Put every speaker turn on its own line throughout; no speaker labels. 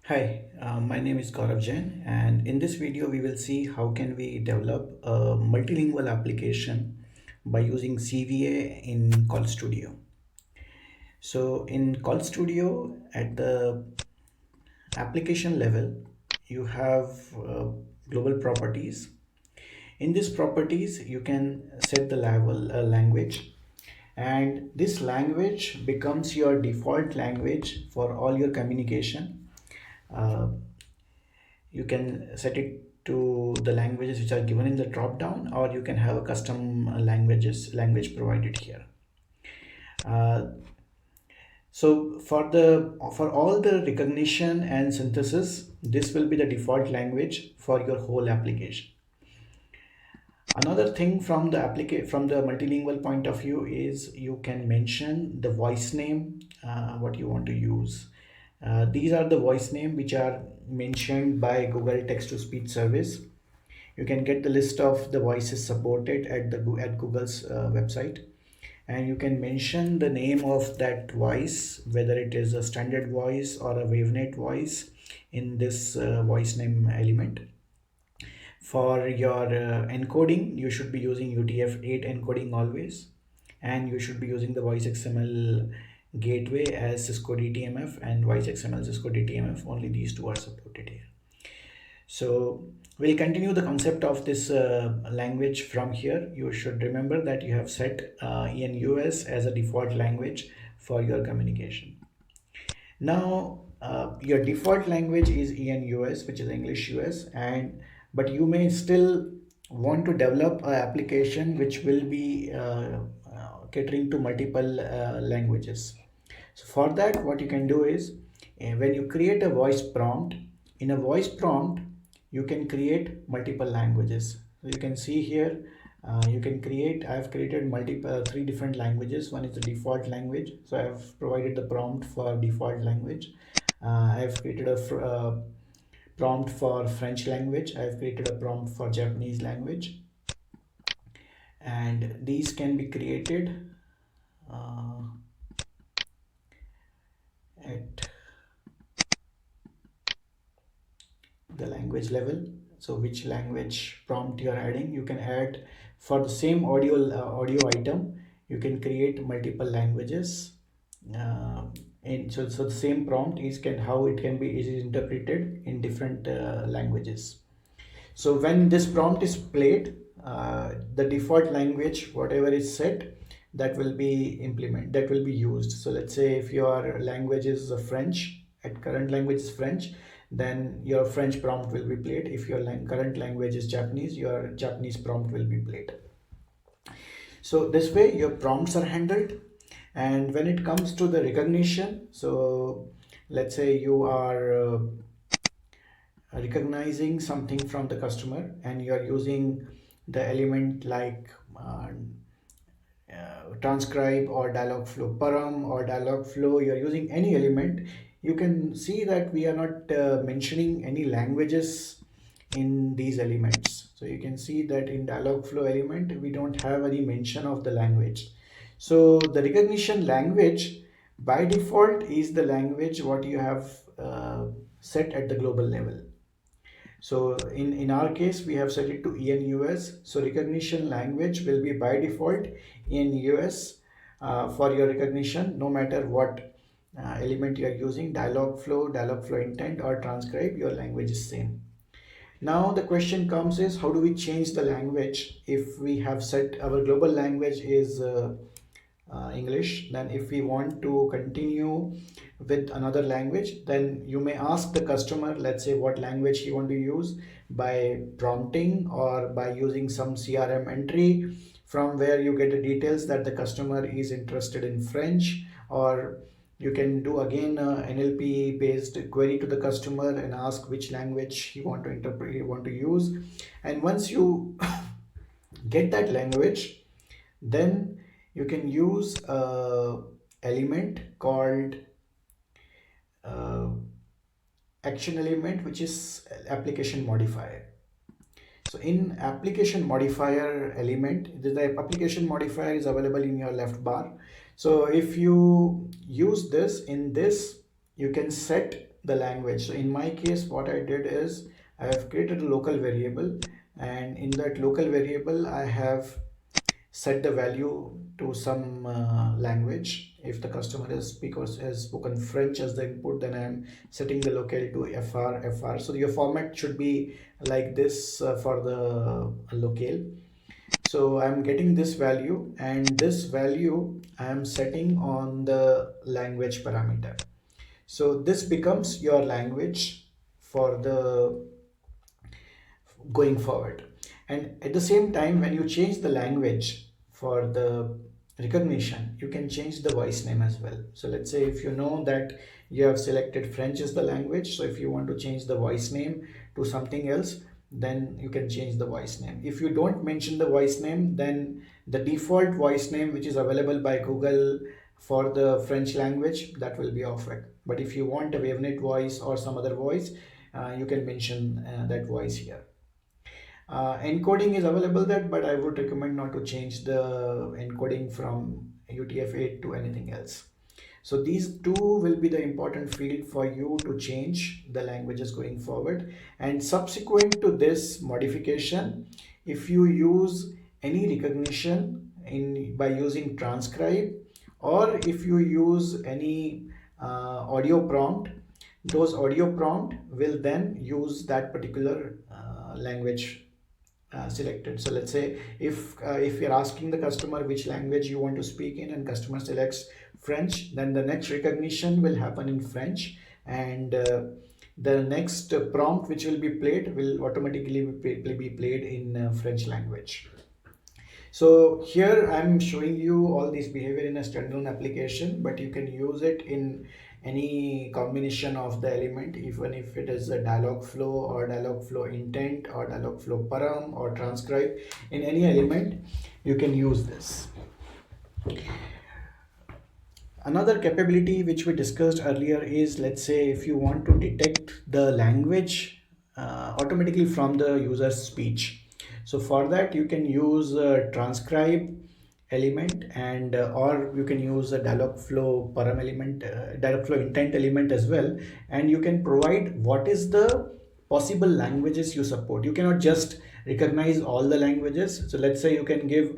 Hi, my name is Gaurav Jain, and in this video we will see how can we develop a multilingual application by using CVA in Call Studio. So in Call Studio at the application level, you have global properties. In these properties, you can set the level language, and this language becomes your default language for all your communication. Uh, you can set it to the languages which are given in the drop down, or you can have a custom language provided here. uh, so for all the recognition and synthesis, this will be the default language for your whole application. Another thing from the multilingual point of view is you can mention the voice name, what you want to use. These are the voice name which are mentioned by Google text to speech service. You can get the list of the voices supported at Google's website, and you can mention the name of that voice, whether it is a standard voice or a wavenet voice, in this voice name element. For your encoding, you should be using UTF-8 encoding always, and you should be using the voice XML gateway as Cisco DTMF and voice XML Cisco DTMF. Only these two are supported here. So we'll continue the concept of this language from here. You should remember that you have set ENUS as a default language for your communication. Now, your default language is ENUS, which is English US, and but you may still want to develop an application which will be catering to multiple languages. So for that, what you can do is when you create a voice prompt, in a voice prompt, you can create multiple languages. So you can see here, you can create, I have created multiple three different languages. One is the default language. So I have provided the prompt for default language. I have created a prompt for French language. I have created a prompt for Japanese language. And these can be created uh, at the language level. So which language prompt you are adding, you can add for the same audio item. You can create multiple languages, and so the same prompt is can how it can be is interpreted in different languages. So when this prompt is played, the default language whatever is set, that will be used. So let's say if your language is French, at current language is French, then your French prompt will be played. If your current language is Japanese, your Japanese prompt will be played. So this way your prompts are handled. And when it comes to the recognition, so let's say you are recognizing something from the customer, and you are using the element like transcribe or Dialogflow param or Dialogflow, you're using any element. You can see that we are not mentioning any languages in these elements. So you can see that in Dialogflow element we don't have any mention of the language. So the recognition language by default is the language what you have set at the global level. So in our case, we have set it to ENUS. So recognition language will be by default ENUS for your recognition, no matter what element you are using, Dialogflow intent or transcribe, your language is same. Now the question comes is, how do we change the language if we have set our global language is English? Then if we want to continue with another language, then you may ask the customer, let's say what language he want to use, by prompting or by using some CRM entry from where you get the details that the customer is interested in French. Or you can do again NLP based query to the customer and ask which language he want to interpret, he want to use. And once you get that language, then you can use a element called uh, action element, which is application modifier. So in application modifier element, the application modifier is available in your left bar. So if you use this, in this you can set the language. So in my case, what I did is I have created a local variable, and in that local variable I have set the value to some language. If the customer has spoken French as the input, then I am setting the locale to FR. So your format should be like this for the locale. So I'm getting this value, and this value I am setting on the language parameter. So this becomes your language for the going forward. And at the same time, when you change the language for the recognition, you can change the voice name as well. So let's say if you know that you have selected French as the language, so if you want to change the voice name to something else, then you can change the voice name. If you don't mention the voice name, then the default voice name which is available by Google for the French language, that will be offered. But if you want a wavenet voice or some other voice, you can mention that voice here. Encoding is available that, but I would recommend not to change the encoding from UTF-8 to anything else. So these two will be the important field for you to change the languages going forward. And subsequent to this modification, if you use any recognition by using transcribe, or if you use any audio prompt, those audio prompt will then use that particular language selected. So let's say if you're asking the customer which language you want to speak in, and customer selects French, then the next recognition will happen in French, and the next prompt which will be played will automatically be played in French language. So here I'm showing you all this behavior in a standalone application, but you can use it in any combination of the element, even if it is a Dialogflow or Dialogflow intent or Dialogflow param or transcribe. In any element you can use this. Another capability which we discussed earlier is, let's say if you want to detect the language automatically from the user's speech. So for that you can use transcribe element, and or you can use a Dialogflow param element, Dialogflow intent element as well, and you can provide what is the possible languages you support. You cannot just recognize all the languages. So let's say you can give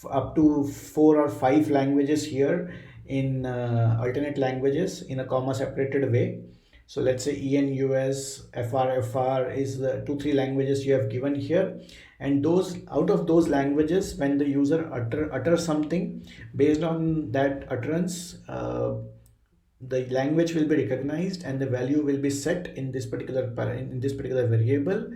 up to 4 or 5 languages here in alternate languages in a comma separated way. So let's say EN, US, FR is the 2-3 languages you have given here, and those out of those languages, when the user utter something, based on that utterance, the language will be recognized and the value will be set in this particular variable,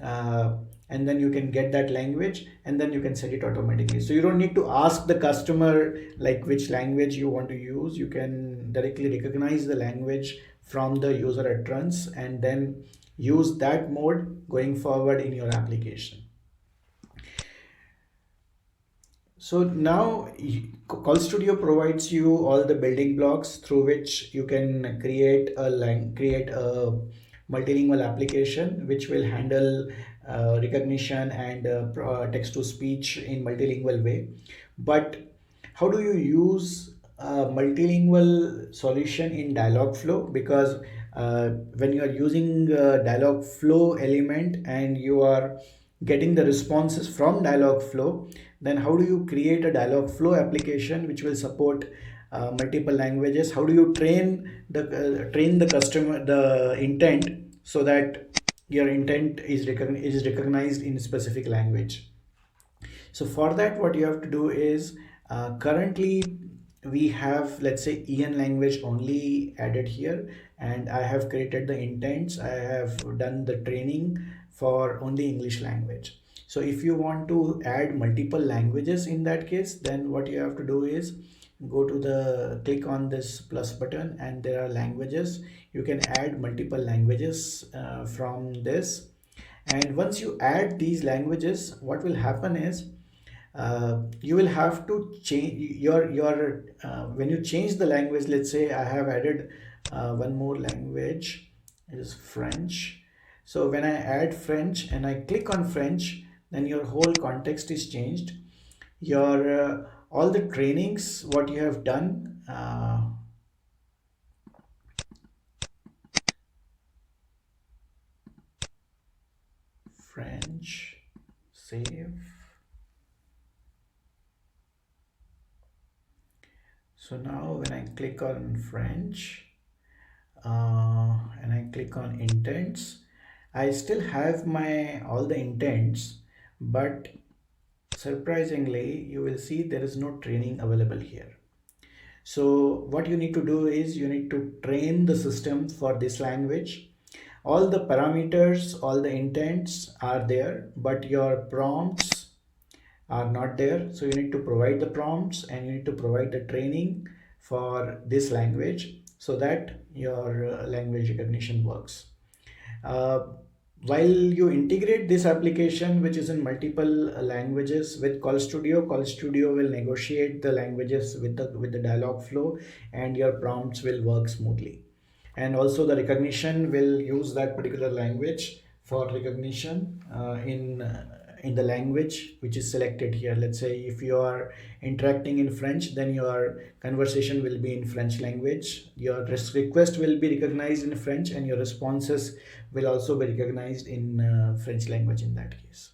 and then you can get that language and then you can set it automatically. So you don't need to ask the customer like which language you want to use. You can directly recognize the language from the user utterance and then use that mode going forward in your application. So now Call Studio provides you all the building blocks through which you can create a multilingual application which will handle recognition and text to speech in multilingual way. But how do you use a multilingual solution in Dialogflow? Because when you are using Dialogflow element and you are getting the responses from Dialogflow, then how do you create a Dialogflow application which will support multiple languages? How do you train the customer the intent so that your intent is recognized in a specific language? So for that, what you have to do is currently we have, let's say, EN language only added here, and I have created the intents. I have done the training for only English language. So if you want to add multiple languages in that case, then what you have to do is go to the click on this plus button, and there are languages. You can add multiple languages from this. And once you add these languages, what will happen is you will have to change your when you change the language. Let's say I have added one more language, it is French. So when I add French and I click on French, then your whole context is changed. Your all the trainings what you have done French, save. So now when I click on French and I click on intents, I still have my all the intents, but surprisingly you will see there is no training available here. So what you need to do is you need to train the system for this language. All the parameters, all the intents are there, but your prompts are not there. So you need to provide the prompts and you need to provide the training for this language so that your language recognition works. Uh, while you integrate this application, which is in multiple languages with Call Studio will negotiate the languages with the Dialogflow, and your prompts will work smoothly. And also the recognition will use that particular language for recognition in the language which is selected here. Let's say if you are interacting in French, then your conversation will be in French language, your request will be recognized in French, and your responses will also be recognized in French language in that case.